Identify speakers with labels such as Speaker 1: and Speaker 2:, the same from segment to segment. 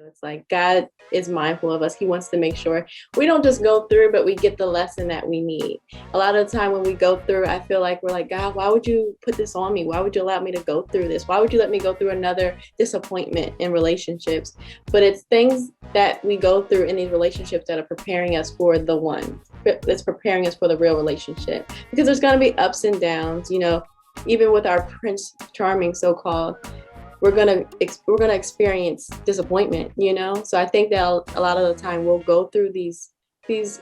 Speaker 1: It's like God is mindful of us. He wants to make sure we don't just go through, but we get the lesson that we need. A lot of the time when we go through, I feel like we're like, God, why would you put this on me? Why would you allow me to go through this? Why would you let me go through another disappointment in relationships? But it's things that we go through in these relationships that are preparing us for the one. That's preparing us for the real relationship. Because there's going to be ups and downs, even with our Prince Charming so-called, we're gonna experience disappointment, So I think that a lot of the time we'll go through these peaks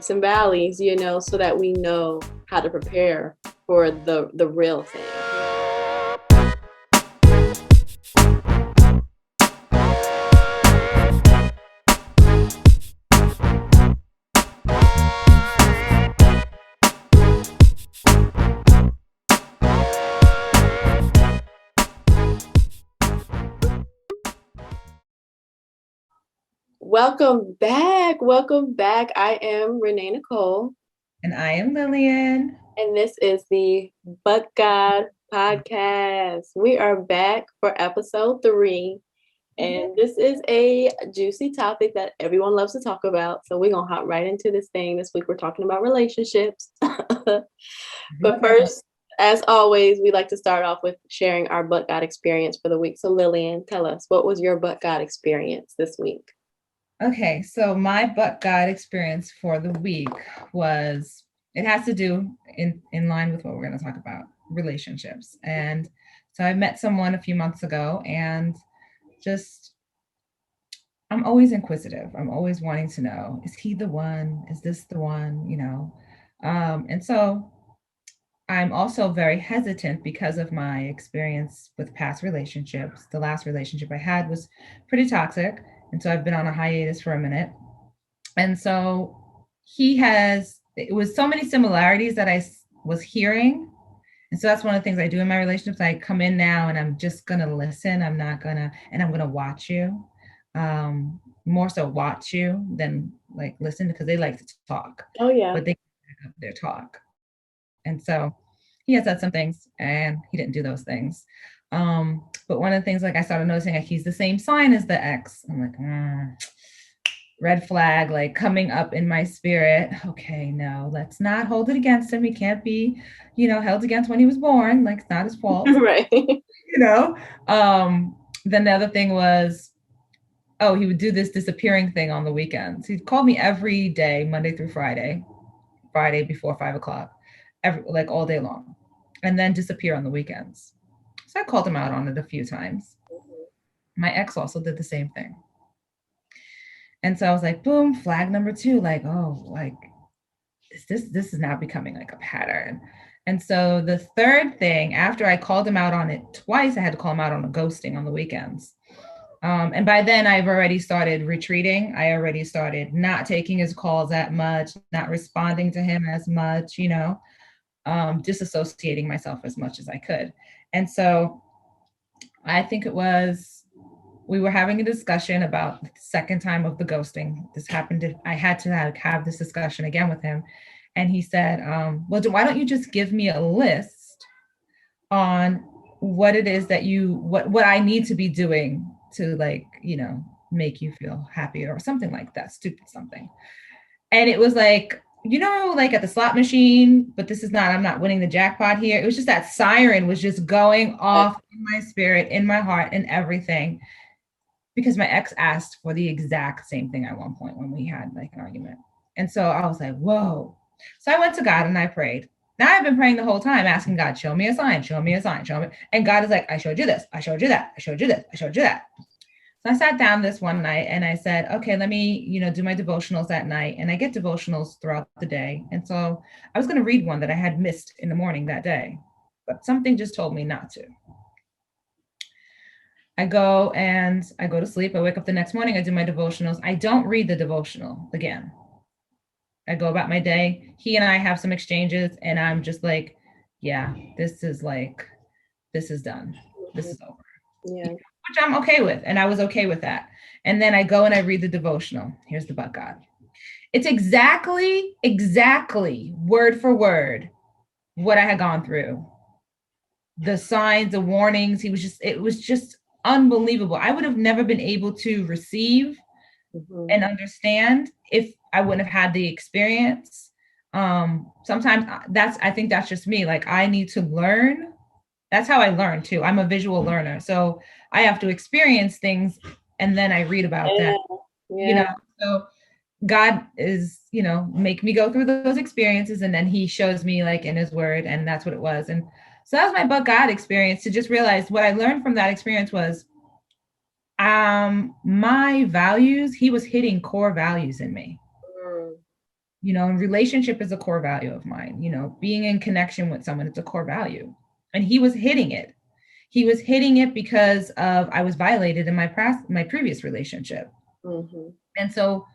Speaker 1: and valleys, so that we know how to prepare for the real thing. Welcome back. I am Renee Nicole.
Speaker 2: And I am Lillian.
Speaker 1: And this is the But God podcast. We are back for episode 3. And this is a juicy topic that everyone loves to talk about. So we're going to hop right into this thing. This week we're talking about relationships. But first, as always, we like to start off with sharing our But God experience for the week. So Lillian, tell us, what was your But God experience this week?
Speaker 2: Okay, so my But God experience for the week was, it has to do in line with what we're going to talk about, relationships. And so I met someone a few months ago, and I'm always inquisitive. I'm always wanting to know, is he the one? Is this the one? And so I'm also very hesitant because of my experience with past relationships. The last relationship I had was pretty toxic. And so I've been on a hiatus for a minute. And so it was so many similarities that I was hearing. And so that's one of the things I do in my relationships. I come in now and I'm just going to listen. I'm going to watch you. More so watch you than like listen, because they like to talk.
Speaker 1: Oh, yeah.
Speaker 2: But they back up their talk. And so he had said some things and he didn't do those things. But one of the things, like, I started noticing, like, he's the same sign as the ex. I'm like, red flag, like, coming up in my spirit. Okay, no, let's not hold it against him. He can't be, held against when he was born. Like, it's not his fault.
Speaker 1: Right.
Speaker 2: Then the other thing was, he would do this disappearing thing on the weekends. He'd call me every day, Monday through Friday before 5:00, like all day long, and then disappear on the weekends. So I called him out on it a few times. My ex also did the same thing. And so I was like, boom, flag number 2, like, oh, like, this is now becoming like a pattern. And so the third thing, after I called him out on it twice, I had to call him out on the ghosting on the weekends. And by then I've already started retreating. I already started not taking his calls that much, not responding to him as much, disassociating myself as much as I could. And so I think we were having a discussion about the second time of the ghosting. This happened. I had to have this discussion again with him. And he said, well, why don't you just give me a list on what it is that what I need to be doing to, like, make you feel happier or something like that, stupid something. And it was like, like at the slot machine, but I'm not winning the jackpot here. It was just that siren was just going off in my spirit, in my heart, and everything. Because my ex asked for the exact same thing at one point when we had like an argument. And so I was like, whoa. So I went to God and I prayed. Now I've been praying the whole time, asking God, show me a sign, show me a sign, show me. And God is like, I showed you this, I showed you that, I showed you this, I showed you that. So I sat down this one night and I said, okay, let me, do my devotionals at night. And I get devotionals throughout the day. And so I was going to read one that I had missed in the morning that day, but something just told me not to. I go to sleep. I wake up the next morning. I do my devotionals. I don't read the devotional again. I go about my day. He and I have some exchanges and I'm just like, yeah, this is done. This is over.
Speaker 1: Yeah.
Speaker 2: Which I'm okay with. And I was okay with that. And then I go and I read the devotional. Here's the But God. It's exactly word for word what I had gone through. The signs, the warnings. It was just unbelievable. I would have never been able to receive and understand if I wouldn't have had the experience. Sometimes I think that's just me. Like, I need to learn. That's how I learn too. I'm a visual learner. So I have to experience things and then I read about them, you
Speaker 1: Yeah.
Speaker 2: know. So God is, make me go through those experiences and then he shows me like in his word, and that's what it was. And so that was my but God experience, to just realize what I learned from that experience was my values, he was hitting core values in me.
Speaker 1: Mm.
Speaker 2: And relationship is a core value of mine. Being in connection with someone, it's a core value. And he was hitting it. He was hitting it because of I was violated in my previous relationship.
Speaker 1: Mm-hmm.
Speaker 2: And so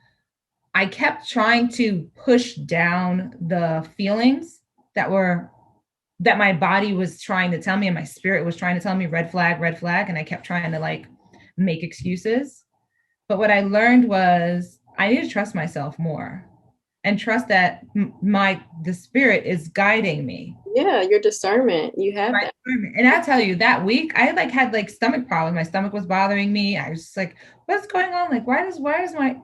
Speaker 2: I kept trying to push down the feelings that my body was trying to tell me and my spirit was trying to tell me red flag, red flag. And I kept trying to like make excuses. But what I learned was I need to trust myself more and trust that the spirit is guiding me.
Speaker 1: Yeah, your discernment, you have that.
Speaker 2: And I tell you, that week I like had like stomach problems. My stomach was bothering me. I was just like, what's going on? Like, why does my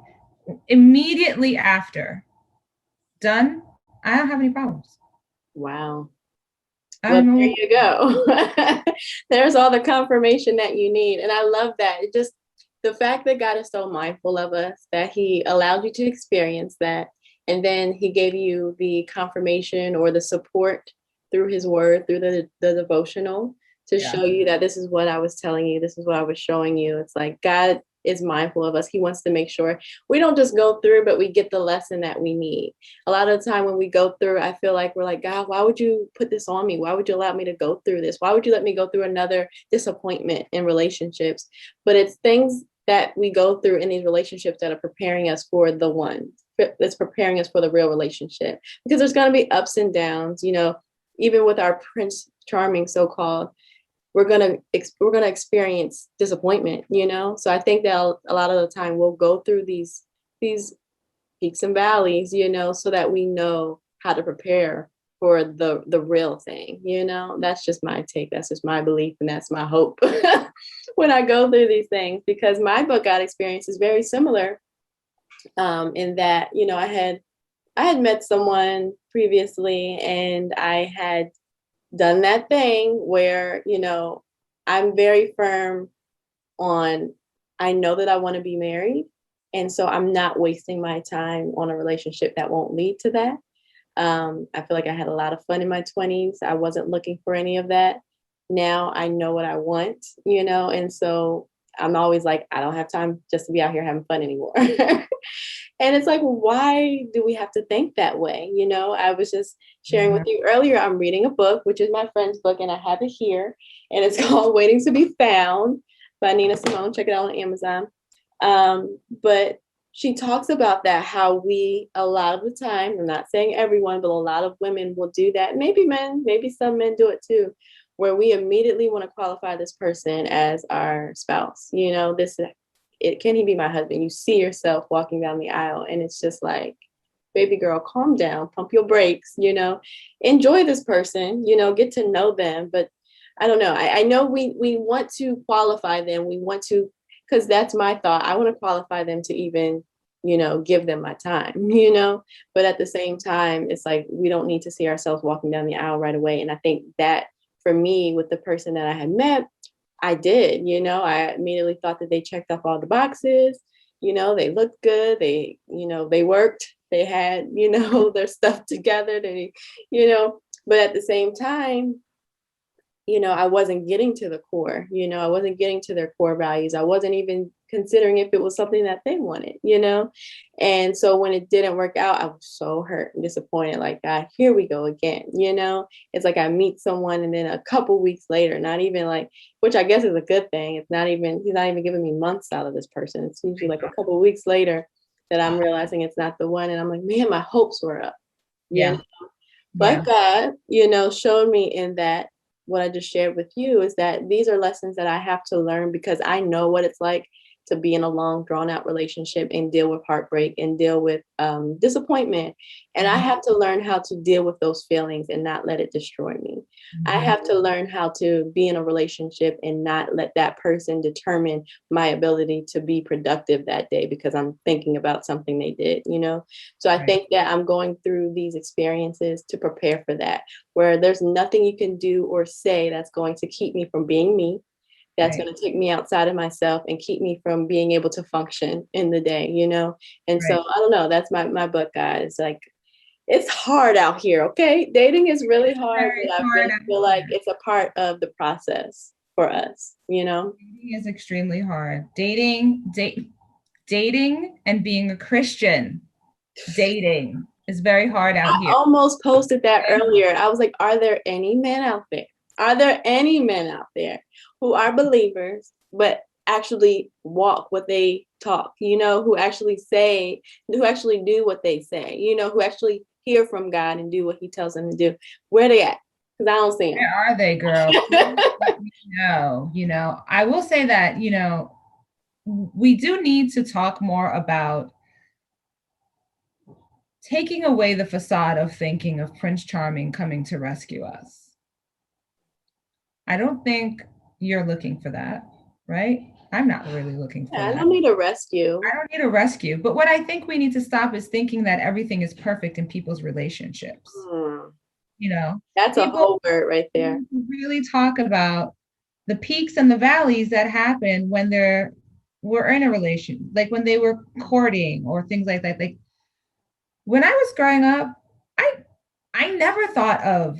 Speaker 2: immediately after done, I don't have any problems.
Speaker 1: Wow.
Speaker 2: I
Speaker 1: Well,
Speaker 2: don't
Speaker 1: there
Speaker 2: know.
Speaker 1: you go. There's all the confirmation that you need. And I love that. It just, the fact that God is so mindful of us, that he allowed you to experience that. And then he gave you the confirmation or the support through his word, through the devotional, to
Speaker 2: Yeah.
Speaker 1: show you that this is what I was telling you. This is what I was showing you. It's like God is mindful of us. He wants to make sure we don't just go through, but we get the lesson that we need. A lot of the time when we go through, I feel like we're like, God, why would you put this on me? Why would you allow me to go through this? Why would you let me go through another disappointment in relationships? But it's things that we go through in these relationships that are preparing us for the one, that's preparing us for the real relationship. Because there's going to be ups and downs, even with our Prince Charming, so-called, we're gonna experience disappointment, So I think that a lot of the time we'll go through these peaks and valleys, so that we know how to prepare for the real thing, That's just my take. That's just my belief, and that's my hope when I go through these things, because my book God experience is very similar, in that, I had met someone previously, and I had done that thing where, I'm very firm on, I know that I want to be married. And so I'm not wasting my time on a relationship that won't lead to that. I feel like I had a lot of fun in my 20s. I wasn't looking for any of that. Now I know what I want, and so I'm always like, I don't have time just to be out here having fun anymore. And it's like, why do we have to think that way? I was just sharing with you earlier, I'm reading a book, which is my friend's book, and I have it here, and it's called Waiting to Be Found by Nina Simone. Check it out on Amazon. But she talks about that, how we, a lot of the time, I'm not saying everyone, but a lot of women will do that. Maybe men, maybe some men do it too, where we immediately want to qualify this person as our spouse. Can he be my husband? You see yourself walking down the aisle, and it's just like, baby girl, calm down, pump your brakes, enjoy this person, get to know them. But I don't know. I know we want to qualify them. We want to, because that's my thought. I want to qualify them to even, give them my time, but at the same time, it's like, we don't need to see ourselves walking down the aisle right away. And I think that for me, with the person that I had met, I did, I immediately thought that they checked off all the boxes, they looked good, they worked, they had, their stuff together, but at the same time, I wasn't getting to the core, I wasn't getting to their core values. I wasn't even considering if it was something that they wanted, And so when it didn't work out, I was so hurt and disappointed. Like, God, here we go again, It's like I meet someone, and then a couple weeks later, not even like, which I guess is a good thing. He's not even giving me months out of this person. It's usually like a couple weeks later that I'm realizing it's not the one. And I'm like, man, my hopes were up.
Speaker 2: Yeah.
Speaker 1: But God, showed me in that, what I just shared with you, is that these are lessons that I have to learn, because I know what it's like to be in a long, drawn out relationship and deal with heartbreak and deal with disappointment. And I have to learn how to deal with those feelings and not let it destroy me. I have to learn how to be in a relationship and not let that person determine my ability to be productive that day because I'm thinking about something they did, you know? So I think that I'm going through these experiences to prepare for that, where there's nothing you can do or say that's going to keep me from being me, that's going to take me outside of myself and keep me from being able to function in the day, you know? And so I don't know, that's my book, guys. Like, it's hard out here, okay? Dating is really hard, but I really feel like it's a part of the process for us, you know?
Speaker 2: Dating is extremely hard. Dating and being a Christian, dating is very hard out here.
Speaker 1: I almost posted that earlier. I was like, are there any men out there? Are there any men out there who are believers, but actually walk what they talk, you know, who actually do what they say, you know, who actually hear from God and do what he tells them to do? Where they at? Because I don't see them.
Speaker 2: Where are they, girl? No, you know, I will say that, you know, we do need to talk more about taking away the facade of thinking of Prince Charming coming to rescue us. I don't think you're looking for that, right? I'm not really looking for that.
Speaker 1: I don't need a rescue.
Speaker 2: I don't need a rescue. But what I think we need to stop is thinking that everything is perfect in people's relationships. You know,
Speaker 1: that's a whole word right there.
Speaker 2: Really talk about the peaks and the valleys that happen when we're in a relation, like when they were courting or things like that. Like when I was growing up, I never thought of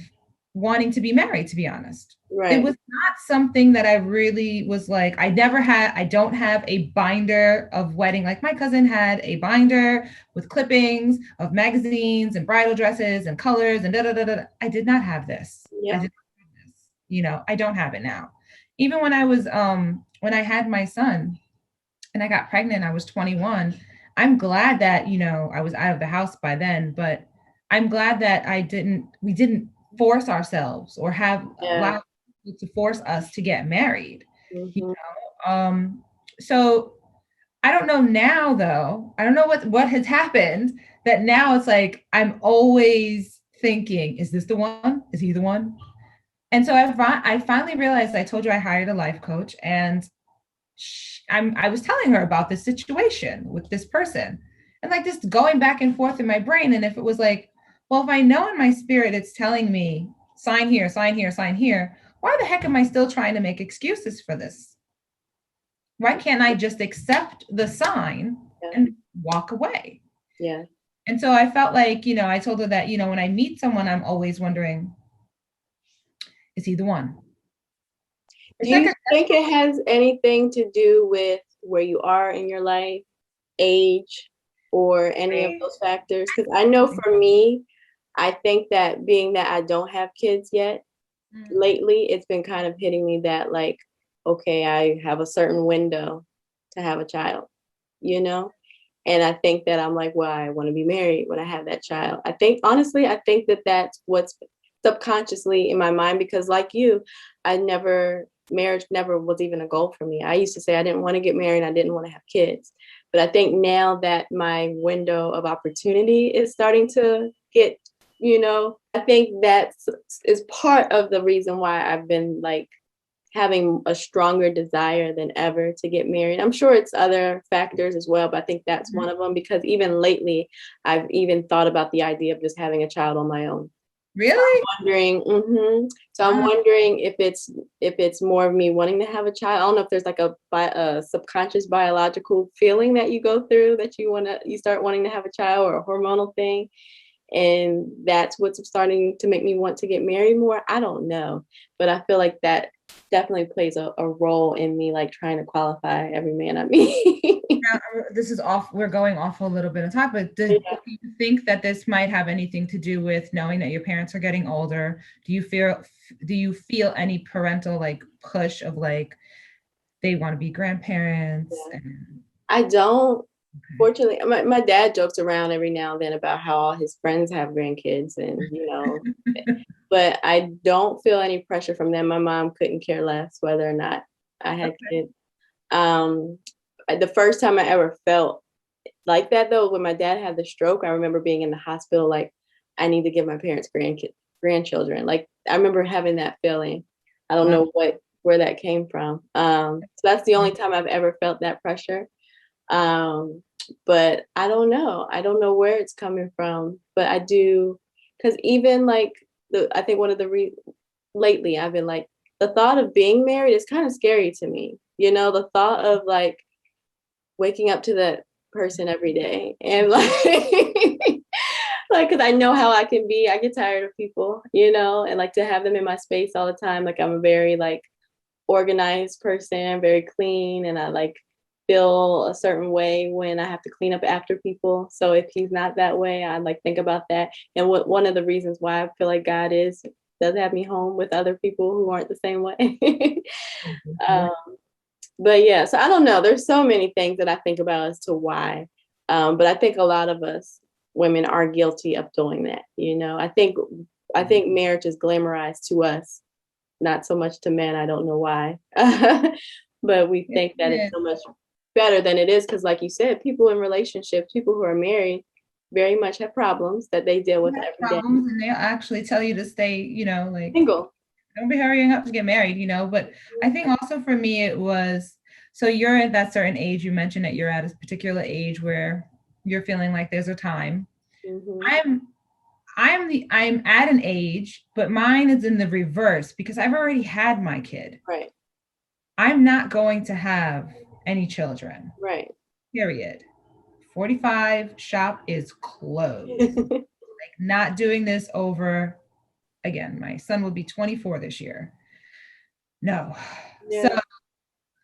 Speaker 2: wanting to be married, to be honest. It was not something that I really was like, I don't have a binder of wedding. Like my cousin had a binder with clippings of magazines and bridal dresses and colors and da da da da. I did not have this.
Speaker 1: Yeah.
Speaker 2: I did not have this. You know, I don't have it now. Even when I had my son and I got pregnant, I was 21. I'm glad that, you know, I was out of the house by then, but I'm glad that we didn't force ourselves or have allowed people to force us to get married. You know? So I don't know now though. I don't know what has happened that now it's like I'm always thinking, is this the one? Is he the one? And so I finally realized, I told you I hired a life coach, and I was telling her about this situation with this person, and like this going back and forth in my brain. And if it was like, well, if I know in my spirit it's telling me sign here, sign here, sign here, why the heck am I still trying to make excuses for this? Why can't I just accept the sign and walk away?
Speaker 1: Yeah.
Speaker 2: And so I felt like, you know, I told her that, you know, when I meet someone, I'm always wondering, is he the one?
Speaker 1: Do you think it has anything to do with where you are in your life, age, or any of those factors? Because I know for me, I think that being that I don't have kids yet, lately, it's been kind of hitting me that like, okay, I have a certain window to have a child, you know? And I think that I'm like, well, I want to be married when I have that child. I think, honestly, I think that that's what's subconsciously in my mind, because like you, marriage never was even a goal for me. I used to say I didn't want to get married. I didn't want to have kids. But I think now that my window of opportunity is starting to get, you know, I think that is part of the reason why I've been like having a stronger desire than ever to get married. I'm sure it's other factors as well, but I think that's one of them, because even lately, I've even thought about the idea of just having a child on my own.
Speaker 2: Really?
Speaker 1: So I'm wondering if it's more of me wanting to have a child. I don't know if there's like a subconscious biological feeling that you go through that you start wanting to have a child, or a hormonal thing. And that's what's starting to make me want to get married more. I don't know, but I feel like that definitely plays a role in me, like trying to qualify every man I meet.
Speaker 2: Now, this is off. We're going off a little bit of topic. Do you think that this might have anything to do with knowing that your parents are getting older? Do you feel any parental like push of like they want to be grandparents?
Speaker 1: Yeah. I don't. Fortunately, my dad jokes around every now and then about how all his friends have grandkids, and you know, but I don't feel any pressure from them. My mom couldn't care less whether or not I had kids. the first time I ever felt like that though, when my dad had the stroke, I remember being in the hospital, like, I need to give my parents grandchildren. Like, I remember having that feeling. I don't know where that came from. So that's the only time I've ever felt that pressure. But I don't know. I don't know where it's coming from, but I do, because even like I think one of the lately I've been like, the thought of being married is kind of scary to me. You know, the thought of like waking up to that person every day and like like, because I know how I can be. I get tired of people, you know, and like to have them in my space all the time. Like, I'm a very like organized person, very clean, and I like feel a certain way when I have to clean up after people. So if he's not that way, I like think about that. And what one of the reasons why I feel like God does have me home with other people who aren't the same way. um, but yeah, so I don't know. There's so many things that I think about as to why. But I think a lot of us women are guilty of doing that. You know, I think marriage is glamorized to us, not so much to men. I don't know why. But we think that it's so much better than it is, because like you said, people in relationships, people who are married very much have problems that they deal with every day.
Speaker 2: And they'll actually tell you to stay, you know, like
Speaker 1: Single.
Speaker 2: don't be hurrying up to get married, you know. But I think also for me it was, so you're at that certain age, you mentioned that you're at a particular age where you're feeling like there's a time.
Speaker 1: Mm-hmm.
Speaker 2: I'm at an age, but mine is in the reverse because I've already had my kid.
Speaker 1: Right.
Speaker 2: I'm not going to have any children.
Speaker 1: Right.
Speaker 2: Period. 45, shop is closed. Like, not doing this over again. My son will be 24 this year. No.
Speaker 1: Yeah.
Speaker 2: So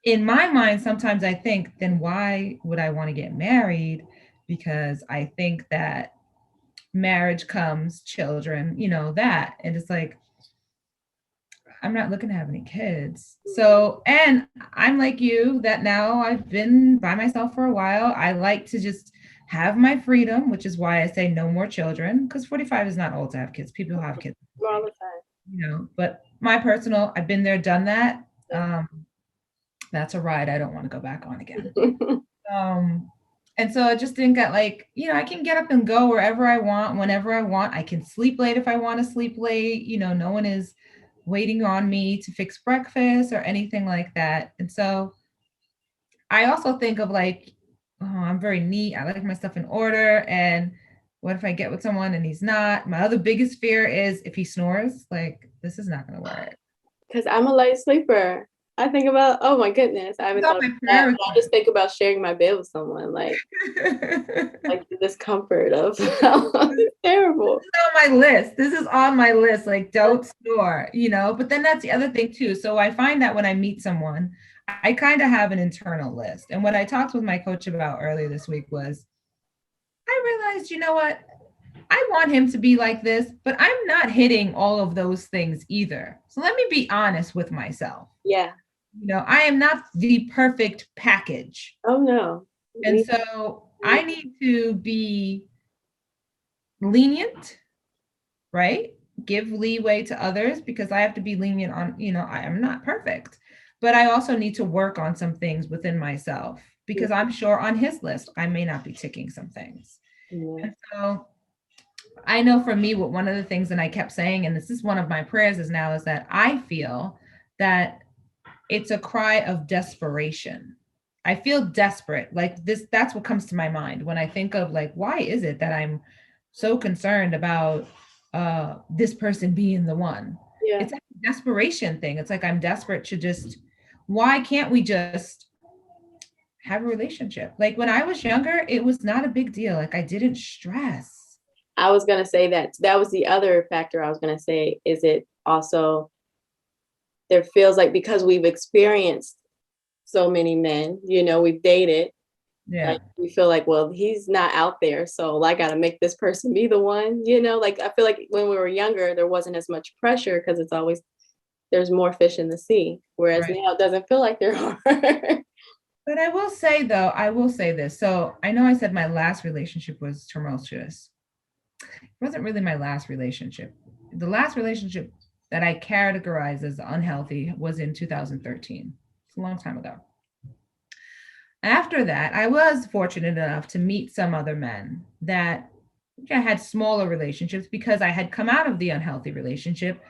Speaker 2: in my mind, sometimes I think, then why would I want to get married? Because I think that marriage comes children, you know, that. And it's like, I'm not looking to have any kids. So, and I'm like you, that now I've been by myself for a while. I like to just have my freedom, which is why I say no more children, because 45 is not old to have kids. People have kids
Speaker 1: All the time.
Speaker 2: you know, but my personal, I've been there, done that. That's a ride I don't want to go back on again. And so I just think that, like, you know, I can get up and go wherever I want, whenever I want. I can sleep late if I want to sleep late. You know, no one is waiting on me to fix breakfast or anything like that. And so I also think of like, oh, I'm very neat. I like my stuff in order. And what if I get with someone and he's not? My other biggest fear is if he snores, like, this is not going to work.
Speaker 1: Because I'm a light sleeper. I think about, oh my goodness, I haven't thought of that. I just think about sharing my bed with someone, like the discomfort of it's terrible.
Speaker 2: This is on my list. This is on my list. Like, don't snore, you know. But then that's the other thing too. So I find that when I meet someone, I kind of have an internal list. And what I talked with my coach about earlier this week was, I realized, you know what? I want him to be like this, but I'm not hitting all of those things either. So let me be honest with myself.
Speaker 1: Yeah.
Speaker 2: You know, I am not the perfect package.
Speaker 1: Oh no.
Speaker 2: And so I need to be lenient, right? Give leeway to others because I have to be lenient on, you know, I am not perfect, but I also need to work on some things within myself because I'm sure on his list, I may not be ticking some things. And so I know for me, what one of the things that I kept saying, and this is one of my prayers is now, is that I feel that it's a cry of desperation. I feel desperate. Like this, that's what comes to my mind when I think of like, why is it that I'm so concerned about this person being the one?
Speaker 1: Yeah.
Speaker 2: It's like a desperation thing. It's like I'm desperate to just, why can't we just have a relationship? Like when I was younger, it was not a big deal. Like I didn't stress.
Speaker 1: I was going to say that was the other factor I was going to say, is it also, there feels like because we've experienced so many men, you know, we've dated,
Speaker 2: Yeah.
Speaker 1: like we feel like, well, he's not out there, so I got to make this person be the one, you know, like I feel like when we were younger, there wasn't as much pressure because it's always, there's more fish in the sea, whereas now it doesn't feel like there are.
Speaker 2: But I will say though, I will say this. So I know I said my last relationship was tumultuous. It wasn't really my last relationship. The last relationship that I categorized as unhealthy was in 2013. It's a long time ago. After that, I was fortunate enough to meet some other men that I had smaller relationships because I had come out of the unhealthy relationship.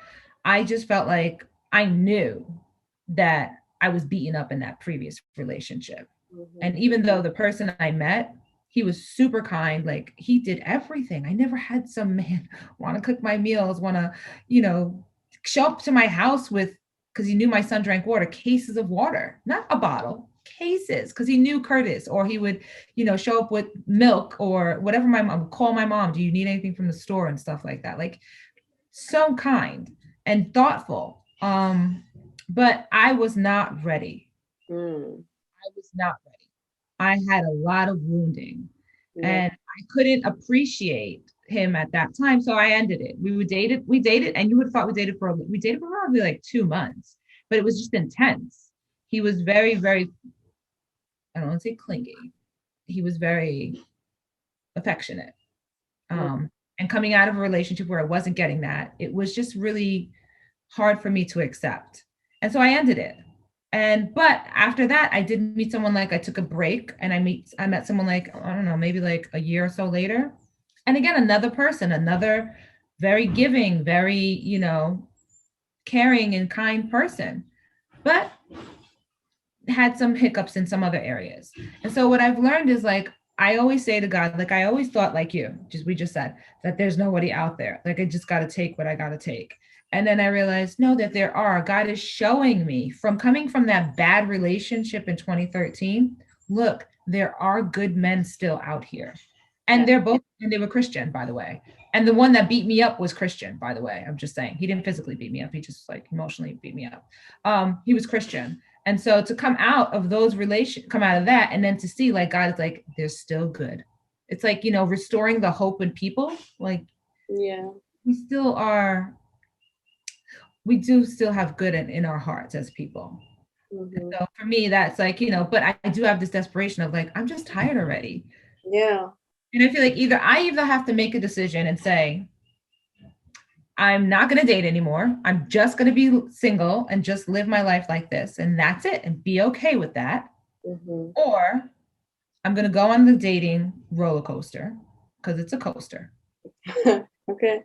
Speaker 2: I just felt like I knew that I was beaten up in that previous relationship.
Speaker 1: Mm-hmm.
Speaker 2: And even though the person I met, he was super kind, like he did everything. I never had some man want to cook my meals, want to, you know, show up to my house with, because he knew my son drank water, cases of water, not a bottle, cases, because he knew Curtis, or he would, you know, show up with milk or whatever. My mom would call my mom, do you need anything from the store and stuff like that. Like, so kind and thoughtful. But I was not ready.
Speaker 1: Mm.
Speaker 2: I was not ready. I had a lot of wounding
Speaker 1: Yeah.
Speaker 2: and I couldn't appreciate him at that time. So I ended it. We dated, and you would have thought we dated for probably like 2 months, but it was just intense. He was very, very, I don't want to say clingy. He was very affectionate.
Speaker 1: Mm.
Speaker 2: Um, and coming out of a relationship where I wasn't getting that, it was just really hard for me to accept. And so I ended it. And but after that, I did meet someone, like I took a break and I met someone like, I don't know, maybe like a year or so later. And again, another person, another very giving, very, you know, caring and kind person, but had some hiccups in some other areas. And so what I've learned is like, I always say to God, like I always thought like you, just we just said that there's nobody out there. Like I just got to take what I got to take. And then I realized, no, that there are. God is showing me from coming from that bad relationship in 2013. Look, there are good men still out here. And
Speaker 1: Yeah.
Speaker 2: they're both, and they were Christian, by the way. And the one that beat me up was Christian, by the way. I'm just saying. He didn't physically beat me up. He just like emotionally beat me up. He was Christian. And so to come out of those come out of that, and then to see like God is like, there's still good. It's like, you know, restoring the hope in people. Like,
Speaker 1: Yeah.
Speaker 2: we still are, we do still have good in our hearts as people.
Speaker 1: Mm-hmm.
Speaker 2: So for me, that's like, you know, but I do have this desperation of like, I'm just tired already.
Speaker 1: Yeah.
Speaker 2: And I feel like I either have to make a decision and say, I'm not going to date anymore. I'm just going to be single and just live my life like this. And that's it. And be okay with that.
Speaker 1: Mm-hmm.
Speaker 2: Or I'm going to go on the dating roller coaster because it's a coaster.
Speaker 1: Okay.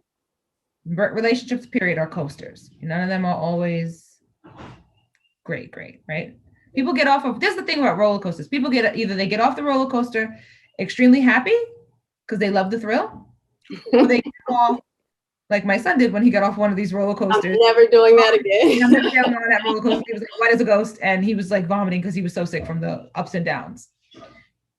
Speaker 2: Relationships, period, are coasters. None of them are always great, right? People get off of, this is the thing about roller coasters. People get, either they get off the roller coaster extremely happy because they love the thrill, or they get off like my son did when he got off one of these roller
Speaker 1: I'm
Speaker 2: coasters.
Speaker 1: never doing that again.
Speaker 2: I'm never getting on that roller coaster. He was like white as a ghost, and he was like vomiting because he was so sick from the ups and downs.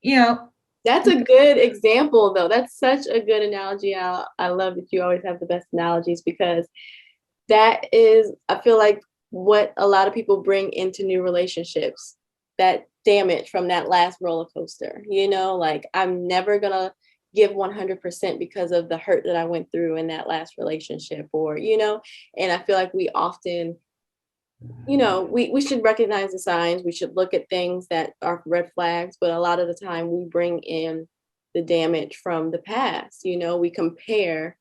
Speaker 2: You know,
Speaker 1: That's a good example, though. That's such a good analogy. I love that you always have the best analogies because that is, I feel like, what a lot of people bring into new relationships, that damage from that last roller coaster. You know, like I'm never going to give 100% because of the hurt that I went through in that last relationship, or, you know, and I feel like we often, you know, we should recognize the signs. We should look at things that are red flags, but a lot of the time we bring in the damage from the past. You know, we compare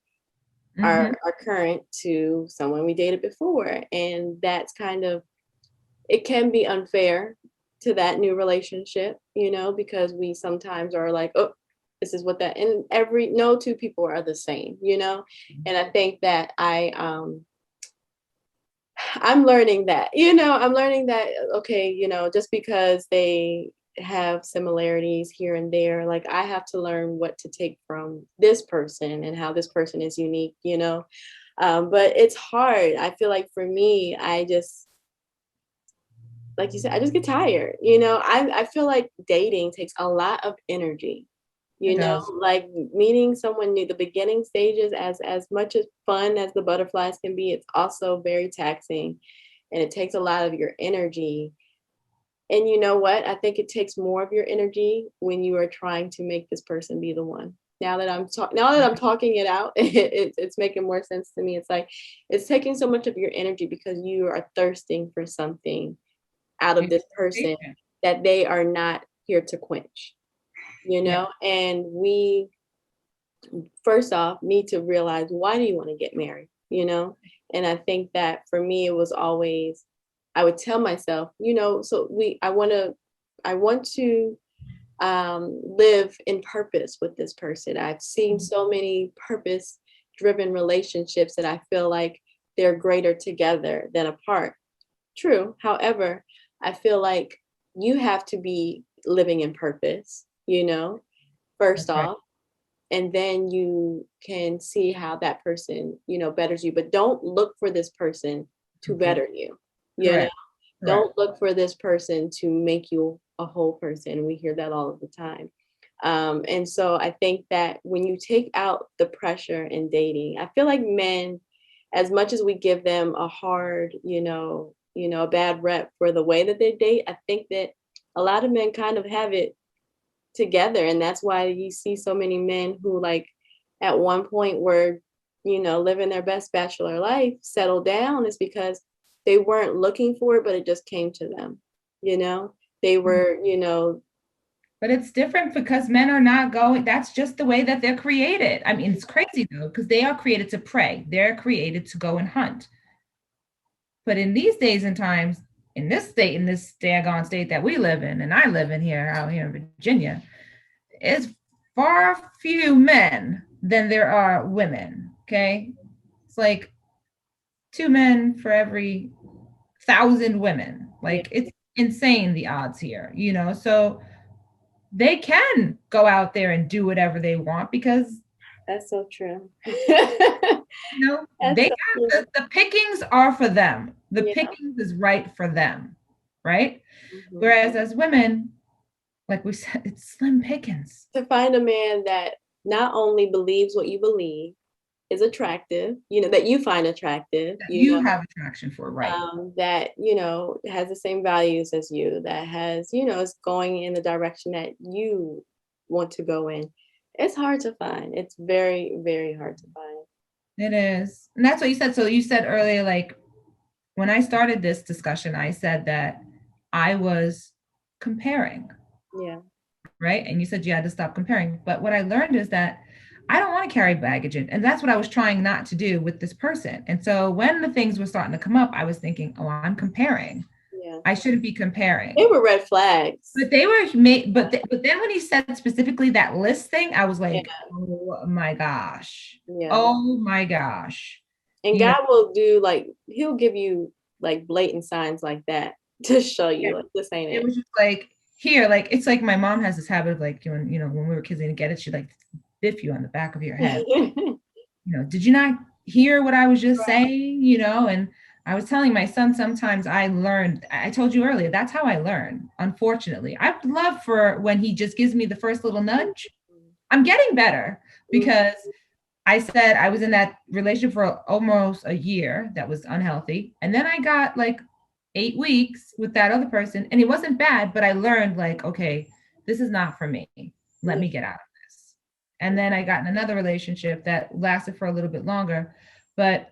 Speaker 2: mm-hmm.
Speaker 1: our current to someone we dated before. And that's kind of, it can be unfair to that new relationship, you know, because we sometimes are like, oh, this is what that, and no two people are the same, you know. And I think that I'm learning that, you know, I'm learning that, okay, you know, just because they have similarities here and there, like I have to learn what to take from this person and how this person is unique, you know. But it's hard. I feel like for me, I just, like you said, I just get tired, you know. I feel like dating takes a lot of energy,
Speaker 2: It
Speaker 1: you know,
Speaker 2: does.
Speaker 1: like meeting someone new, the beginning stages, as much as fun as the butterflies can be, it's also very taxing, and it takes a lot of your energy. And you know what? I think it takes more of your energy when you are trying to make this person be the one. Now that I'm talking it out, it's making more sense to me. It's like it's taking so much of your energy because you are thirsting for something out of this person that they are not here to quench, you
Speaker 2: Yeah.
Speaker 1: know. And we first off need to realize, why do you want to get married, you know. And I think that for me it was always, I would tell myself, you know, so I want to want to live in purpose with this person. I've seen so many purpose driven relationships that I feel like they're greater together than apart. True. However, I feel like you have to be living in purpose, first
Speaker 2: That's right.
Speaker 1: off, and then you can see how that person, betters you. But don't look for this person to
Speaker 2: Mhm.
Speaker 1: better you. You know,
Speaker 2: Correct. Correct.
Speaker 1: don't look for this person to make you a whole person. We hear that all of the time. And so I think that when you take out the pressure in dating, I feel like men, as much as we give them a hard, a bad rep for the way that they date, I think that a lot of men kind of have it together. And that's why you see so many men who like at one point were, living their best bachelor life, settle down, is because they weren't looking for it, but it just came to them. They were,
Speaker 2: But it's different because men are not going, that's just the way that they're created. I mean, it's crazy though, because they are created to prey. They're created to go and hunt. But in these days and times, in this state, in this daggone state that we live in, and I live in here, out here in Virginia, it's far few men than there are women. Okay. It's like 2 men for every 1,000 women.
Speaker 1: yeah,
Speaker 2: Like it's insane the odds here, So they can go out there and do whatever they want because
Speaker 1: that's so true.
Speaker 2: they
Speaker 1: That's so
Speaker 2: have
Speaker 1: true.
Speaker 2: the pickings are for them. The
Speaker 1: Yeah.
Speaker 2: pickings is right for them, right?
Speaker 1: Mhm.
Speaker 2: Whereas as women, like we said, it's slim pickings.
Speaker 1: To find a man that not only believes what you believe, is attractive, that you find attractive,
Speaker 2: That you have attraction for, right?
Speaker 1: that, has the same values as you, that has, is going in the direction that you want to go in. It's hard to find. It's very, very hard to find.
Speaker 2: It is. And that's what you said. So you said earlier, like when I started this discussion, I said that I was comparing,
Speaker 1: Yeah.
Speaker 2: right? And you said you had to stop comparing. But what I learned is that I don't want to carry baggage in. And that's what I was trying not to do with this person. And so when the things were starting to come up, I was thinking, oh, I'm comparing.
Speaker 1: Yeah.
Speaker 2: I shouldn't be
Speaker 1: They
Speaker 2: comparing.
Speaker 1: were red flags.
Speaker 2: But they were made, but then when he said specifically that list thing, I was
Speaker 1: Yeah.
Speaker 2: like, oh my gosh.
Speaker 1: Yeah.
Speaker 2: Oh my gosh.
Speaker 1: And
Speaker 2: You know,
Speaker 1: God will do like, he'll give you like blatant signs like that to show you like this ain't
Speaker 2: it
Speaker 1: it.
Speaker 2: was just like here, like it's like my mom has this habit of like when we were kids and get it, she'd like biff you on the back of your head. Did you not hear what I was just saying? And I was telling my son sometimes I told you earlier, that's how I learn. Unfortunately, I would love for when he just gives me the first little nudge. I'm getting better because I said I was in that relationship for almost a year that was unhealthy. And then I got like 8 weeks with that other person and it wasn't bad, but I learned like, okay, this is not for me. Let me get out of this. And then I got in another relationship that lasted for a little bit longer, but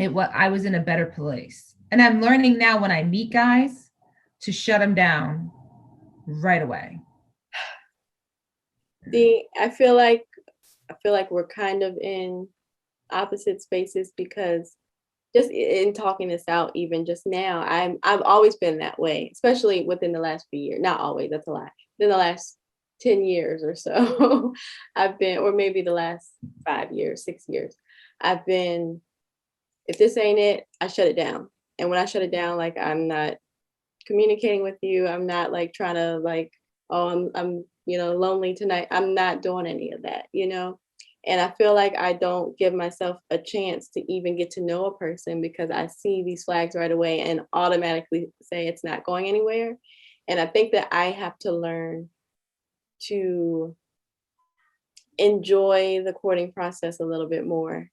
Speaker 2: I was in a better place. And I'm learning now when I meet guys to shut them down right away.
Speaker 1: I feel like we're kind of in opposite spaces because just in talking this out, even just now, I've always been that way, especially within the last few years. Not always, that's a lie. In the last 10 years or so, I've been, or maybe the last 5 years, 6 years, I've been, if this ain't it, I shut it down. And when I shut it down, like I'm not communicating with you. I'm not like trying to like, oh, I'm lonely tonight. I'm not doing any of that. And I feel like I don't give myself a chance to even get to know a person because I see these flags right away and automatically say it's not going anywhere. And I think that I have to learn to enjoy the courting process a little bit more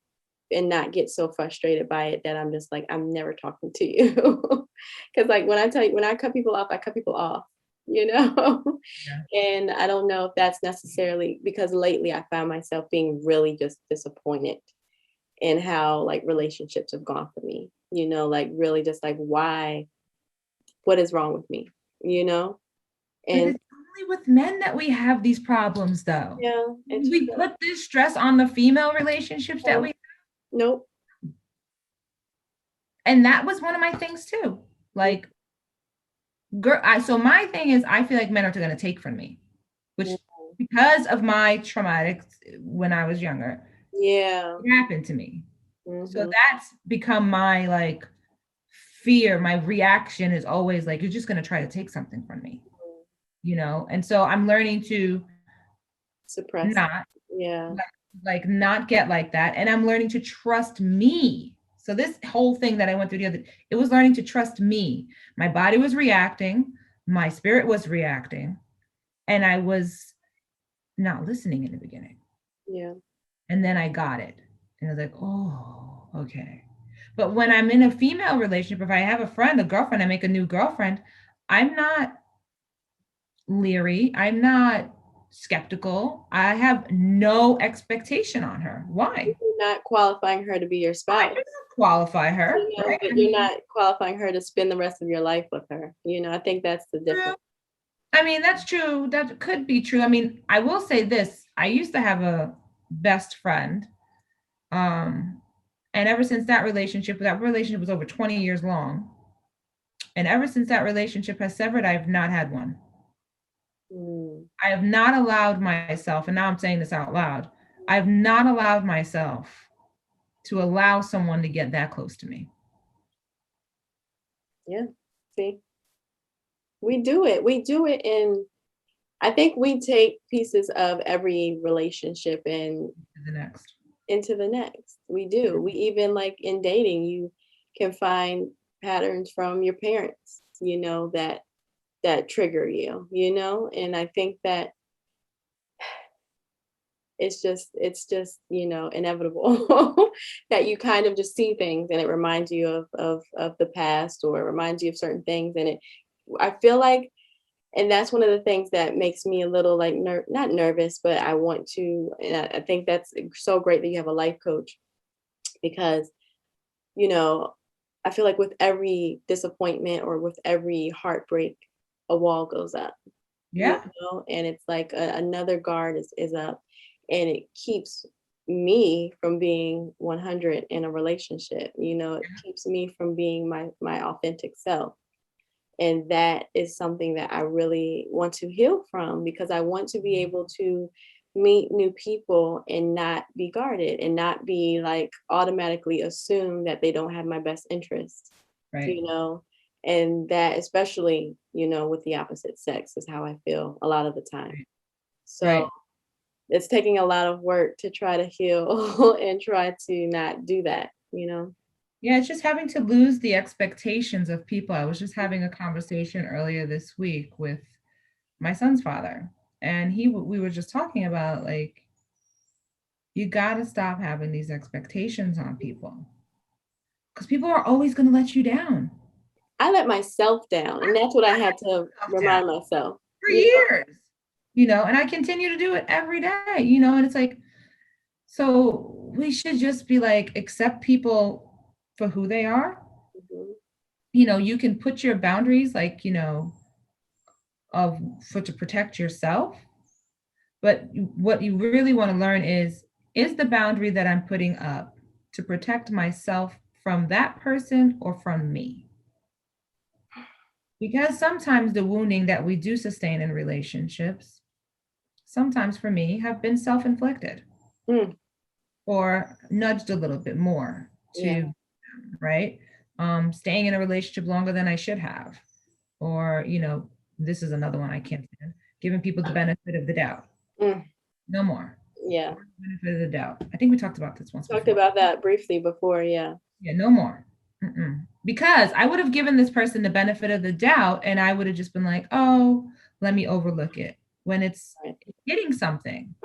Speaker 1: and not get so frustrated by it that I'm just like, I'm never talking to you. Cause like when I tell you, when I cut people off, I cut people off, you know?
Speaker 2: Yeah.
Speaker 1: And I don't know if that's necessarily because lately I found myself being really just disappointed in how like relationships have gone for me, like really just like, why, what is wrong with me, you know?
Speaker 2: But
Speaker 1: And
Speaker 2: it's only with men that we have these problems, though.
Speaker 1: yeah, it's
Speaker 2: We put this stress on the female relationships that we,
Speaker 1: nope.
Speaker 2: and that was one of my things too. Like, girl, so my thing is, I feel like men are going to take from me, which
Speaker 1: Mhm.
Speaker 2: because of my traumatic when I was younger,
Speaker 1: Yeah.
Speaker 2: it happened to me. So
Speaker 1: Hmm.
Speaker 2: that's become my like fear. My reaction is always like, you're just going to try to take something from me, you know? And so I'm learning to
Speaker 1: Suppress it.
Speaker 2: not
Speaker 1: Yeah.
Speaker 2: like not get like that. And I'm learning to trust me. So this whole thing that I went through the other, it was learning to trust me. My body was reacting, my spirit was reacting, and I was not listening in the beginning.
Speaker 1: Yeah.
Speaker 2: And then I got it. And I was like, oh, okay. But when I'm in a female relationship, if I have a friend, a girlfriend, I make a new girlfriend, I'm not leery. I'm not skeptical. I have no expectation on her. Why?
Speaker 1: You're not qualifying her to be your
Speaker 2: I
Speaker 1: spouse,
Speaker 2: do not qualify her,
Speaker 1: you know,
Speaker 2: right?
Speaker 1: but
Speaker 2: I
Speaker 1: you're
Speaker 2: mean,
Speaker 1: not qualifying her to spend the rest of your life with her. You know, I think that's the
Speaker 2: true.
Speaker 1: difference.
Speaker 2: I mean, that's true. That could be true. I mean, I will say this. I used to have a best friend. Um, and ever since that relationship was over 20 years long. And ever since that relationship has severed, I have not had one.
Speaker 1: Mm.
Speaker 2: I have not allowed myself, and now I'm saying this out loud, I have not allowed myself to allow someone to get that close to me.
Speaker 1: Yeah. See, we do it. We do it in, I think we take pieces of every relationship and
Speaker 2: To the next.
Speaker 1: into the next. We do. We even like in dating, you can find patterns from your parents, you know, that trigger you, you know? And I think that it's just, you know, inevitable that you kind of just see things and it reminds you of the past or it reminds you of certain things and it I feel like and that's one of the things that makes me a little like not nervous, but I want to and I think that's so great that you have a life coach because you know, I feel like with every disappointment or with every heartbreak, a wall goes up, you
Speaker 2: Yeah.
Speaker 1: know, and it's like another guard is up, and it keeps me from being 100 in a relationship. You know, it keeps me from being my authentic self. And that is something that I really want to heal from because I want to be able to meet new people and not be guarded and not be like automatically assume that they don't have my best interest,
Speaker 2: Right.
Speaker 1: you know? And that, especially, you know, with the opposite sex, is how I feel a lot of the time.
Speaker 2: Right.
Speaker 1: So
Speaker 2: Right.
Speaker 1: it's taking a lot of work to try to heal and try to not do that, you know?
Speaker 2: Yeah, it's just having to lose the expectations of people. I was just having a conversation earlier this week with my son's father, and we were just talking about like you got to stop having these expectations on people because people are always going to let you down.
Speaker 1: I let myself down, and that's what I had to
Speaker 2: Self down
Speaker 1: remind myself.
Speaker 2: for
Speaker 1: You know?
Speaker 2: years, and I continue to do it every day, and it's like, so we should just be like, accept people for who they are.
Speaker 1: Mhm.
Speaker 2: You can put your boundaries, like, of for to protect yourself. But what you really want to learn is the boundary that I'm putting up to protect myself from that person or from me? Because sometimes the wounding that we do sustain in relationships, sometimes for me, have been self inflicted
Speaker 1: Mm,
Speaker 2: or nudged a little bit more
Speaker 1: yeah.
Speaker 2: to, right? Staying in a relationship longer than I should have. Or, this is another one I can't stand, giving people the benefit of the doubt.
Speaker 1: Mm,
Speaker 2: No more.
Speaker 1: yeah.
Speaker 2: Benefit of the doubt. I think we talked about this once
Speaker 1: Talked
Speaker 2: before.
Speaker 1: about that briefly before, yeah.
Speaker 2: Yeah, no more. Mm-mm. Because I would have given this person the benefit of the doubt and I would have just been like, oh, let me overlook it when it's
Speaker 1: Right.
Speaker 2: hitting something,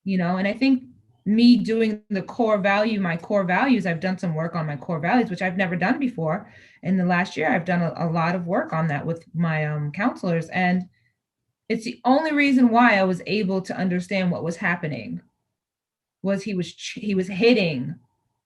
Speaker 2: and I think me doing my core values, I've done some work on my core values, which I've never done before. In the last year, I've done a lot of work on that with my counselors. And it's the only reason why I was able to understand what was happening was he was hitting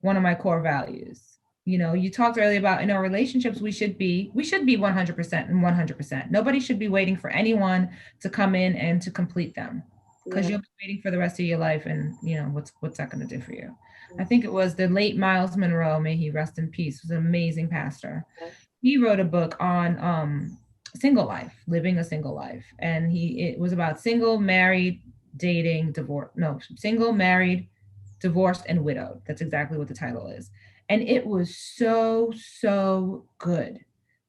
Speaker 2: one of my core values. You talked earlier about in our relationships we should be 100% and 100%. Nobody should be waiting for anyone to come in and to complete them because
Speaker 1: Yeah.
Speaker 2: you'll be waiting for the rest of your life, and what's that going to do for you? I think it was the late Miles Monroe, may he rest in peace, was an amazing pastor.
Speaker 1: Yeah.
Speaker 2: He wrote a book on single life, living a single life. And it was about single, married, dating, divorce. No, single, married, divorced, and widowed. That's exactly what the title is. And it was so, so good.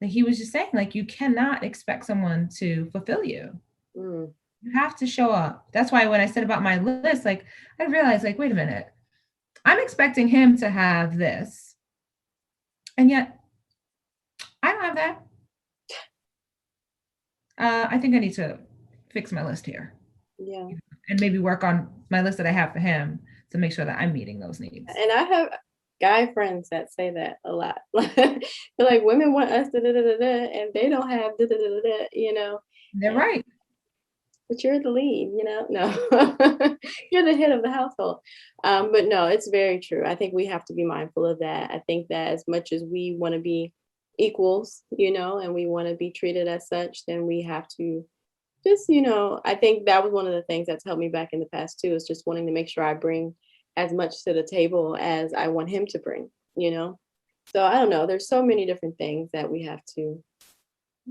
Speaker 2: Like he was just saying, like, you cannot expect someone to fulfill you.
Speaker 1: Mm.
Speaker 2: You have to show up. That's why when I said about my list, like, I realized, like, wait a minute, I'm expecting him to have this. And yet I don't have that. I think I need to fix my list here.
Speaker 1: Yeah.
Speaker 2: And maybe work on my list that I have for him to make sure that I'm meeting those needs.
Speaker 1: And I have guy friends that say that a lot. They're like, women want us da da da da da, and they don't have da da da da da, you know.
Speaker 2: They're
Speaker 1: And,
Speaker 2: right.
Speaker 1: but you're the lead, you know. No, you're the head of the household. But no, it's very true. I think we have to be mindful of that. I think that as much as we want to be equals, you know, and we want to be treated as such, then we have to just, you know, I think that was one of the things that's helped me back in the past too, is just wanting to make sure I bring as much to the table as I want him to bring, you know? So I don't know. There's so many different things that we have to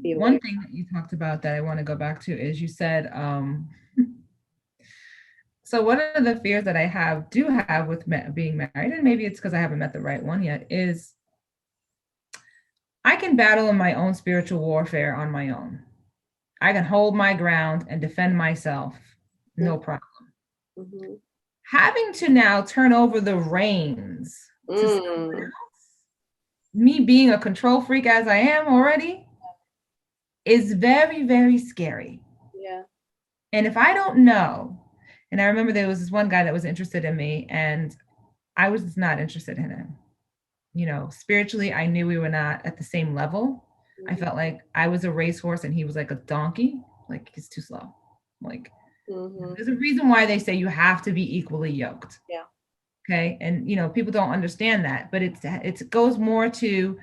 Speaker 1: be
Speaker 2: One
Speaker 1: aware.
Speaker 2: thing that you talked about that I want to go back to is you said, so one of the fears that I do have with being married, and maybe it's because I haven't met the right one yet, is I can battle in my own spiritual warfare on my own. I can hold my ground and defend myself, no problem.
Speaker 1: Mm-hmm.
Speaker 2: Having to now turn over the reins to someone
Speaker 1: Mm,
Speaker 2: else, me being a control freak as I am already, is very, very scary.
Speaker 1: yeah.
Speaker 2: And if I don't know, and I remember there was this one guy that was interested in me, and I was not interested in him. You know, spiritually, I knew we were not at the same level. I
Speaker 1: Mm-hmm.
Speaker 2: felt like I was a racehorse and he was like a donkey. Like he's too slow. Like
Speaker 1: Mm-hmm.
Speaker 2: there's a reason why they say you have to be equally yoked.
Speaker 1: Yeah.
Speaker 2: Okay. And you know, people don't understand that, but it goes more to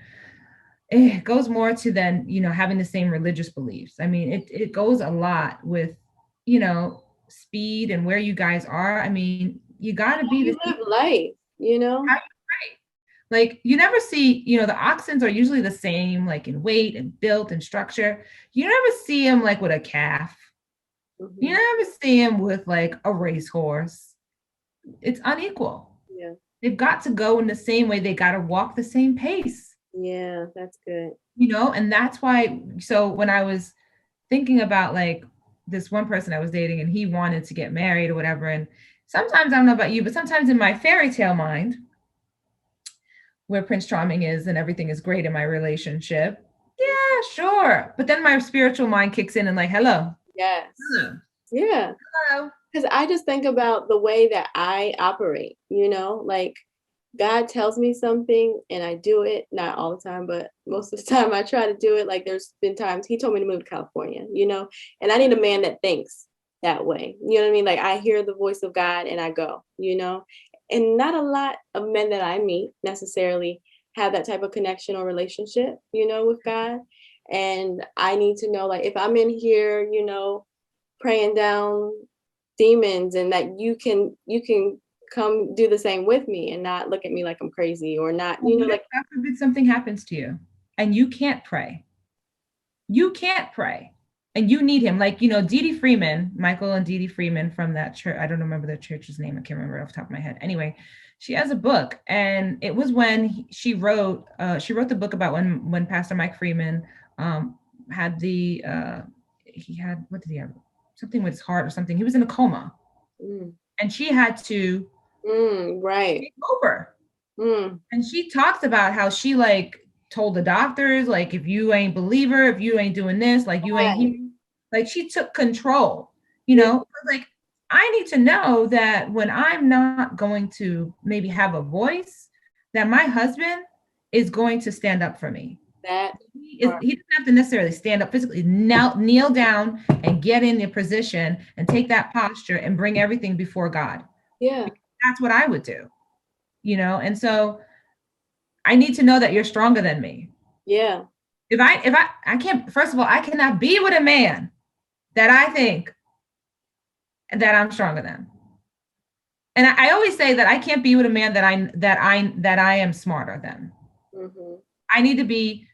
Speaker 2: it goes more to then, you know, having the same religious beliefs. I mean, it goes a lot with, you know, speed and where you guys are. I mean, you gotta be the
Speaker 1: You
Speaker 2: same.
Speaker 1: live life, you know?
Speaker 2: How Like you never see, you know, the oxens are usually the same, like in weight and built and structure. You never see them like with a calf. You
Speaker 1: Mm-hmm.
Speaker 2: never see them with like a racehorse. It's unequal.
Speaker 1: Yeah.
Speaker 2: They've got to go in the same way. They got to walk the same pace,
Speaker 1: Yeah, that's good.
Speaker 2: you know? And that's why, so when I was thinking about like this one person I was dating and he wanted to get married or whatever, and sometimes I don't know about you, but sometimes in my fairy tale mind, where Prince Charming is and everything is great in my relationship. Yeah, sure. But then my spiritual mind kicks in and like, hello.
Speaker 1: Yes.
Speaker 2: Hello.
Speaker 1: Yeah.
Speaker 2: Hello.
Speaker 1: Because I just think about the way that I operate, you know, like God tells me something and I do it, not all the time, but most of the time I try to do it. Like there's been times he told me to move to California, you know, and I need a man that thinks that way. You know what I mean? Like I hear the voice of God and I go, you know, and not a lot of men that I meet necessarily have that type of connection or relationship, you know, with God. And I need to know, like, if I'm in here, you know, praying down demons and that you can come do the same with me and not look at me like I'm crazy or not,
Speaker 2: Well,
Speaker 1: you know,
Speaker 2: what if
Speaker 1: like
Speaker 2: God forbid something happens to you and you can't pray? You can't pray and you need him. Like, you know, Dee Dee Freeman, Michael and Dee Dee Freeman from that church. I don't remember the church's name. I can't remember off the top of my head. Anyway, she has a book and it was when she wrote the book about when Pastor Mike Freeman had he had, what did he have? Something with his heart or something. He was in a coma
Speaker 1: mm,
Speaker 2: and she had to
Speaker 1: right.
Speaker 2: take over.
Speaker 1: Mm,
Speaker 2: And she talks about how she like told the doctors, like, if you ain't believer, if you ain't doing this, like you ain't
Speaker 1: right.
Speaker 2: here. Like she took control, you
Speaker 1: Yeah,
Speaker 2: know, like I need to know that when I'm not going to maybe have a voice, that my husband is going to stand up for me.
Speaker 1: that
Speaker 2: He doesn't have to necessarily stand up physically, kneel down and get in the position and take that posture and bring everything before God.
Speaker 1: yeah,
Speaker 2: That's what I would do, you know? And so I need to know that you're stronger than me.
Speaker 1: yeah,
Speaker 2: If I can't, first of all, I cannot be with a man that I think that I'm stronger than. And I always say that I can't be with a man that I am smarter than.
Speaker 1: mm-hmm,
Speaker 2: I need to be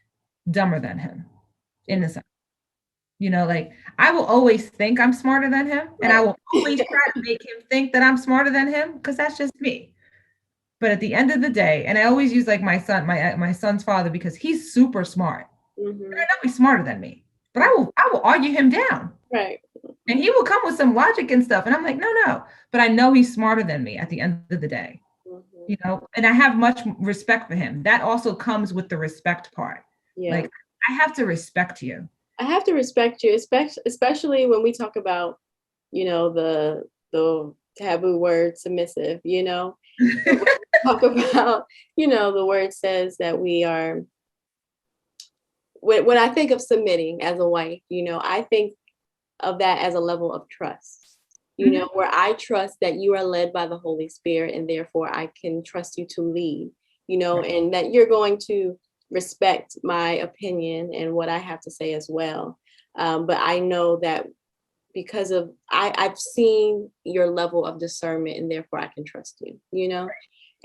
Speaker 2: dumber than him in
Speaker 1: mm,
Speaker 2: the sense. You know, like I will always think I'm smarter than him, and I
Speaker 1: Right.
Speaker 2: will always try to make him think that I'm smarter than him because that's just me. But at the end of the day, and I always use like my son, my son's father, because he's super smart. And I
Speaker 1: Hmm.
Speaker 2: know he's smarter than me, but I will argue him down.
Speaker 1: Right.
Speaker 2: And he will come with some logic and stuff. And I'm like, no, no. But I know he's smarter than me at the end of the day.
Speaker 1: Hmm.
Speaker 2: You know, and I have much respect for him. That also comes with the respect part.
Speaker 1: Yeah.
Speaker 2: Like, I have to respect you.
Speaker 1: I have to respect you, especially when we talk about, the taboo word submissive, But when we talk about, the word says that we are, when I think of submitting as a wife, I think of that as a level of trust,
Speaker 2: Mhm.
Speaker 1: where I trust that you are led by the Holy Spirit and therefore I can trust you to lead, and that you're going to respect my opinion and what I have to say as well. But I know that because of I've seen your level of discernment and therefore I can trust you.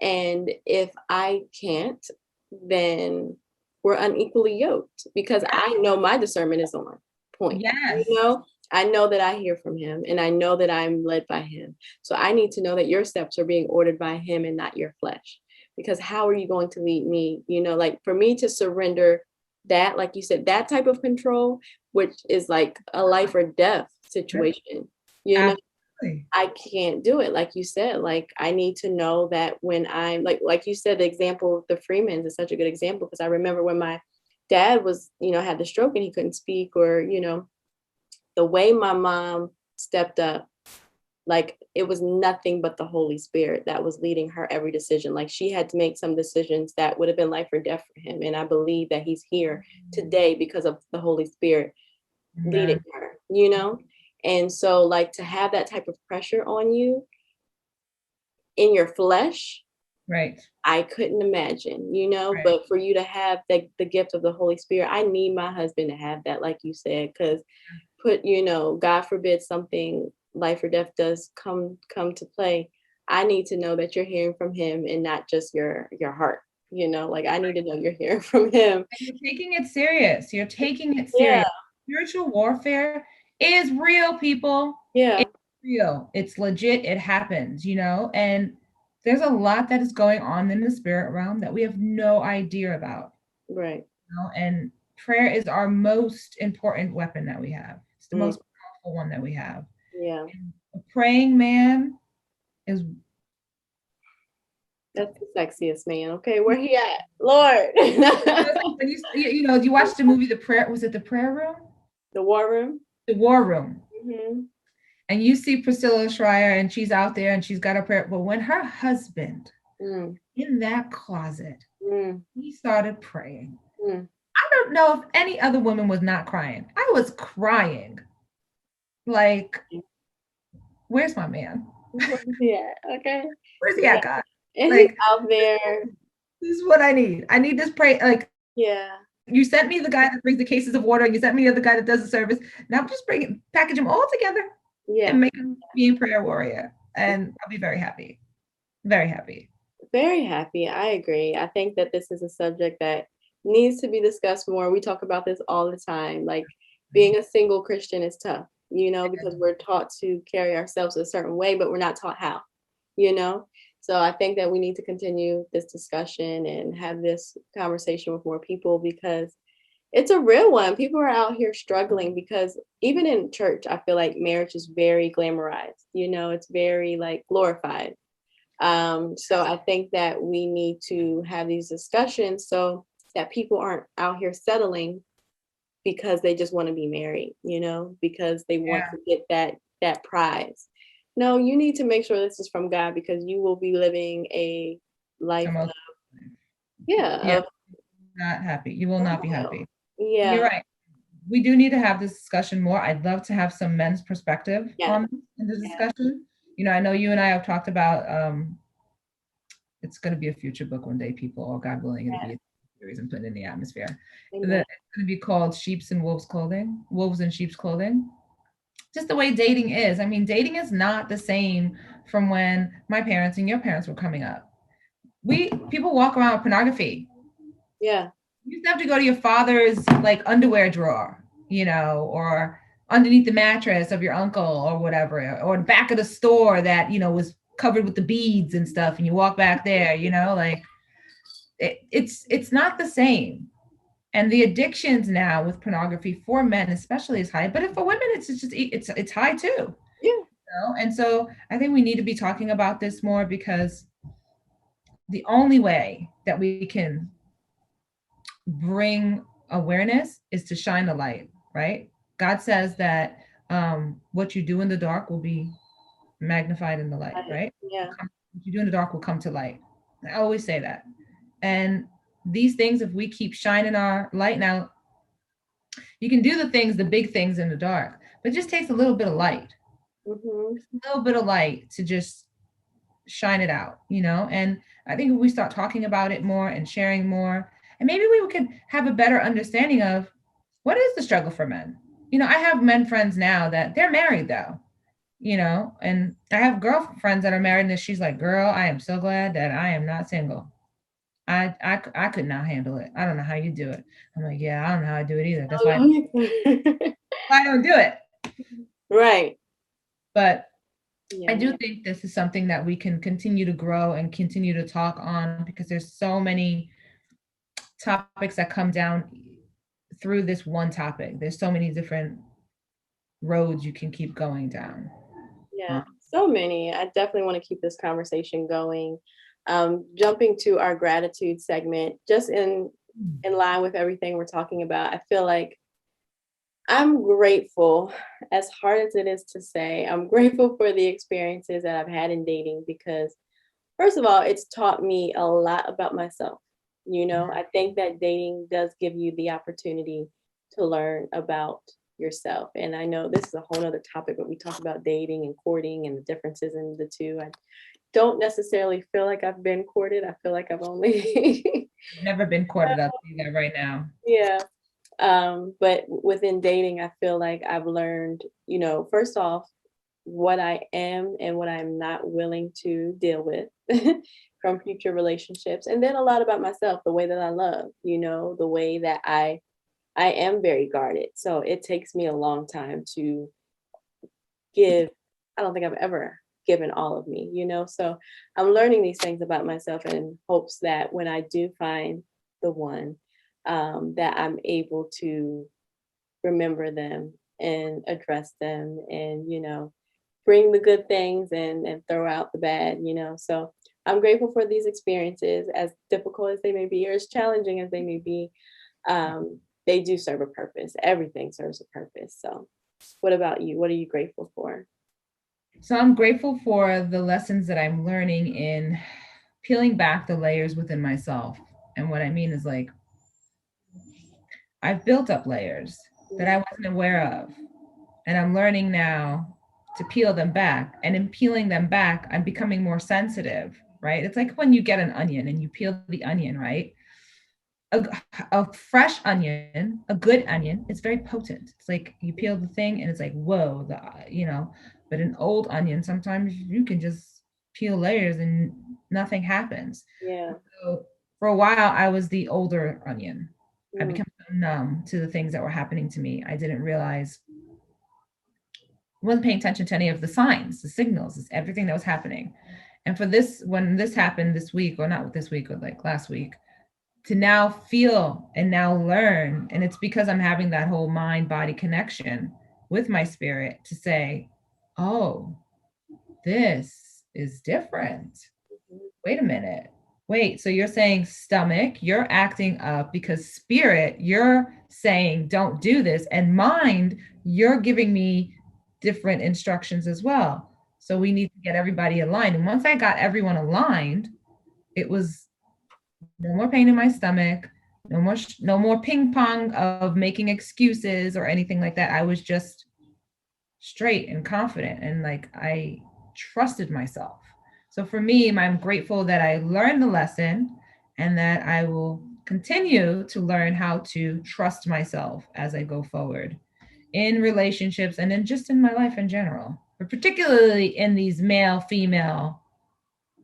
Speaker 1: And if I can't, then we're unequally yoked because I know my discernment is on point.
Speaker 2: Yes.
Speaker 1: I know that I hear from him and I know that I'm led by him. So I need to know that your steps are being ordered by him and not your flesh. Because how are you going to lead me? Like for me to surrender that, like you said, that type of control, which is like a life or death situation, you know,
Speaker 2: Absolutely.
Speaker 1: I can't do it. Like you said, like I need to know that when I'm like you said, the example of the Freemans is such a good example because I remember when my dad was, had the stroke and he couldn't speak or, the way my mom stepped up, like it was nothing but the Holy Spirit that was leading her every decision. Like she had to make some decisions that would have been life or death for him. And I believe that he's here today because of the Holy Spirit leading
Speaker 2: Amen.
Speaker 1: her. And so like to have that type of pressure on you in your flesh,
Speaker 2: Right.
Speaker 1: I couldn't imagine,
Speaker 2: Right.
Speaker 1: but for you to have the gift of the Holy Spirit, I need my husband to have that, like you said, because God forbid something life or death does come to play. I need to know that you're hearing from him and not just your heart. Like I need to know you're hearing from him.
Speaker 2: And you're taking it serious. You're taking it
Speaker 1: Yeah,
Speaker 2: serious. Spiritual warfare is real, people.
Speaker 1: yeah,
Speaker 2: It's real. It's legit. It happens, you know? And there's a lot that is going on in the spirit realm that we have no idea about,
Speaker 1: right.
Speaker 2: you know? And prayer is our most important weapon that we have. It's the
Speaker 1: Mm,
Speaker 2: most powerful one that we have.
Speaker 1: yeah.
Speaker 2: And a praying man is
Speaker 1: That's the sexiest man. Okay, where he at? Lord.
Speaker 2: when you watch the movie The Prayer, was it The Prayer Room?
Speaker 1: The war room.
Speaker 2: The War Room.
Speaker 1: Hmm.
Speaker 2: And you see Priscilla Schreier and she's out there and she's got a prayer. But when her husband
Speaker 1: Mm,
Speaker 2: in that closet,
Speaker 1: mm,
Speaker 2: he started praying.
Speaker 1: mm.
Speaker 2: I don't know if any other woman was not crying. I was crying. Like, where's my man?
Speaker 1: Yeah, okay.
Speaker 2: Where's he
Speaker 1: Yeah.
Speaker 2: at, God?
Speaker 1: And he's
Speaker 2: Like,
Speaker 1: out there.
Speaker 2: this is what I need. I need this pray. Like,
Speaker 1: Yeah.
Speaker 2: you sent me the guy that brings the cases of water, and you sent me the other guy that does the service. Now I'm just package them all together and
Speaker 1: Yeah.
Speaker 2: make him be a prayer warrior. And I'll be very happy. Very happy.
Speaker 1: Very happy. I agree. I think that this is a subject that needs to be discussed more. We talk about this all the time. Like being a single Christian is tough, because we're taught to carry ourselves a certain way, but we're not taught how, you know? So I think that we need to continue this discussion and have this conversation with more people because it's a real one. People are out here struggling because even in church, I feel like marriage is very glamorized, it's very like glorified. So I think that we need to have these discussions so that people aren't out here settling because they just want to be married, because they want
Speaker 2: Yeah.
Speaker 1: to get that prize. No, you need to make sure this is from God because you will be living a life of,
Speaker 2: Almost. Yeah.
Speaker 1: yeah, of
Speaker 2: Not happy. You will not be
Speaker 1: turmoil.
Speaker 2: happy. You're
Speaker 1: Yeah.
Speaker 2: right. We do need to have this discussion more. I'd love to have some men's perspective
Speaker 1: Yeah.
Speaker 2: on this in the
Speaker 1: Yeah.
Speaker 2: discussion. You know, I know you and I have talked about it's going to be a future book one day, people, or God willing, it'll be a series and put it in the atmosphere.
Speaker 1: Amen.
Speaker 2: It's going to be called Sheep's and Wolves Clothing, Wolves and Sheep's Clothing. Just the way dating is. I mean, dating is not the same from when my parents and your parents were coming up. People walk around with pornography.
Speaker 1: Yeah.
Speaker 2: You used to have to go to your father's like underwear drawer, or underneath the mattress of your uncle or whatever, or the back of the store that, was covered with the beads and stuff. And you walk back there, like it's not the same. And the addictions now with pornography for men especially is high, but for women it's high too.
Speaker 1: Yeah.
Speaker 2: And so I think we need to be talking about this more, because the only way that we can bring awareness is to shine the light, right? God says that what you do in the dark will be magnified in the light, right?
Speaker 1: Yeah.
Speaker 2: What you do in the dark will come to light. I always say that. And these things, if we keep shining our light now, you can do the things, the big things in the dark, but it just takes a little bit of light,
Speaker 1: Mm-hmm.
Speaker 2: a little bit of light to just shine it out, And I think if we start talking about it more and sharing more, and maybe we could have a better understanding of what is the struggle for men. I have men friends now that they're married though, and I have girlfriends that are married, and she's like, girl, I am so glad that I am not single. I could not handle it. I don't know how you do it. I'm like, yeah, I don't know how I do it either. That's why I don't do it.
Speaker 1: Right.
Speaker 2: But I
Speaker 1: Yeah.
Speaker 2: do think this is something that we can continue to grow and continue to talk on, because there's so many topics that come down through this one topic. There's so many different roads you can keep going down.
Speaker 1: Yeah. So many. I definitely want to keep this conversation going. Jumping to our gratitude segment, just in line with everything we're talking about, I feel like I'm grateful, as hard as it is to say, I'm grateful for the experiences that I've had in dating, because first of all, it's taught me a lot about myself. I think that dating does give you the opportunity to learn about yourself. And I know this is a whole other topic, but we talk about dating and courting and the differences in the two. I don't necessarily feel like I've been courted. I feel like I've only
Speaker 2: Never been courted. I'll see that right now.
Speaker 1: yeah. But within dating, I feel like I've learned, first off, what I am and what I'm not willing to deal with from future relationships. And then a lot about myself, the way that I love, the way that I am very guarded. So it takes me a long time to give. I don't think I've ever given all of me, So I'm learning these things about myself in hopes that when I do find the one, that I'm able to remember them and address them and, bring the good things and throw out the bad, So I'm grateful for these experiences, as difficult as they may be or as challenging as they may be. They do serve a purpose. Everything serves a purpose. So what about you? What are you grateful for?
Speaker 2: So I'm grateful for the lessons that I'm learning in peeling back the layers within myself. And what I mean is, like, I've built up layers that I wasn't aware of. And I'm learning now to peel them back. And in peeling them back, I'm becoming more sensitive, right? It's like when you get an onion and you peel the onion, right? A fresh onion, a good onion, it's very potent. It's like you peel the thing and it's like, whoa, but an old onion, sometimes you can just peel layers and nothing happens.
Speaker 1: Yeah.
Speaker 2: So for a while, I was the older onion. I
Speaker 1: Mm.
Speaker 2: became so numb to the things that were happening to me. I didn't realize, wasn't paying attention to any of the signs, the signals, everything that was happening. And for this, when this happened this week, or not this week, or like last week, to now feel and now learn, and it's because I'm having that whole mind body connection with my spirit to say, oh, this is different. Wait a minute. Wait, so you're saying stomach, you're acting up because spirit, you're saying don't do this, and mind, you're giving me different instructions as well. So we need to get everybody aligned. And once I got everyone aligned, it was no more pain in my stomach, no more ping pong of making excuses or anything like that. I was just straight and confident, and like I trusted myself. So for me, I'm grateful that I learned the lesson, and that I will continue to learn how to trust myself as I go forward in relationships and then just in my life in general, but particularly in these male female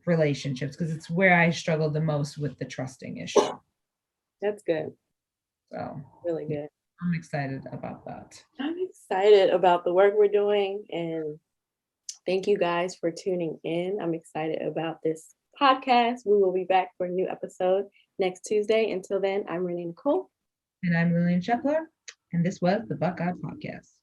Speaker 2: relationships, because it's where I struggle the most with the trusting issue.
Speaker 1: That's good.
Speaker 2: So
Speaker 1: Really good.
Speaker 2: I'm excited about that.
Speaker 1: I'm excited about the work we're doing, and thank you guys for tuning in. I'm excited about this podcast. We will be back for a new episode next Tuesday. Until then, I'm Renée Nicole.
Speaker 2: And I'm Lillian Shepler, and this was the Buckeye Podcast.